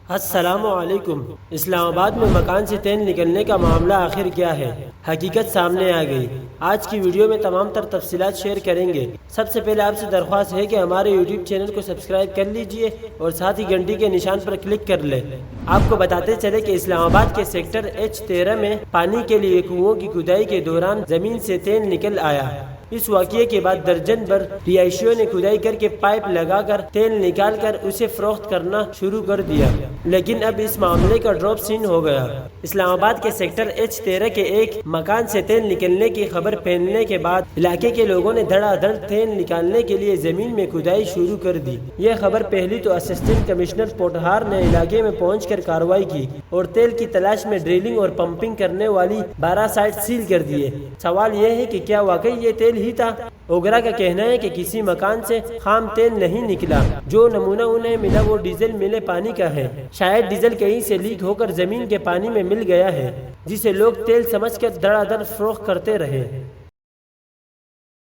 السلام علیکم۔ اسلام آباد میں مکان سے تیل نکلنے کا معاملہ آخر کیا ہے؟ حقیقت سامنے آ گئی۔ آج کی ویڈیو میں تمام تر تفصیلات شیئر کریں گے۔ سب سے پہلے آپ سے درخواست ہے کہ ہمارے یوٹیوب چینل کو سبسکرائب کر لیجئے اور ساتھ ہی گھنٹی کے نشان پر کلک کر لیں۔ آپ کو بتاتے چلے کہ اسلام آباد کے سیکٹر H13 میں پانی کے لیے کنوؤں کی کھدائی کے دوران زمین سے تیل نکل آیا۔ اس واقعے کے بعد درجن بھر رہائشیوں نے کھدائی کر کے پائپ لگا کر تیل نکال کر اسے فروخت کرنا شروع کر دیا، لیکن اب اس معاملے کا ڈراپ سین ہو گیا۔ اسلام آباد کے سیکٹر H13 کے ایک مکان سے تیل نکلنے کی خبر پھیلنے کے بعد علاقے کے لوگوں نے دھڑا دھڑ تیل نکالنے کے لیے زمین میں کھدائی شروع کر دی۔ یہ خبر پہلی تو اسسٹنٹ کمشنر پوٹھار نے علاقے میں پہنچ کر کارروائی کی اور تیل کی تلاش میں ڈرلنگ اور پمپنگ کرنے والی 12 سائٹ سیل کر دیے۔ سوال یہ ہے کہ کیا واقعی یہ تیل ہی تھا؟ اوگرا کا کہنا ہے کہ کسی مکان سے خام تیل نہیں نکلا، جو نمونہ انہیں ملا وہ ڈیزل ملے پانی کا ہے۔ شاید ڈیزل کہیں سے لیک ہو کر زمین کے پانی میں مل گیا ہے، جسے لوگ تیل سمجھ کر دھڑا دھڑ فروخت کرتے رہے۔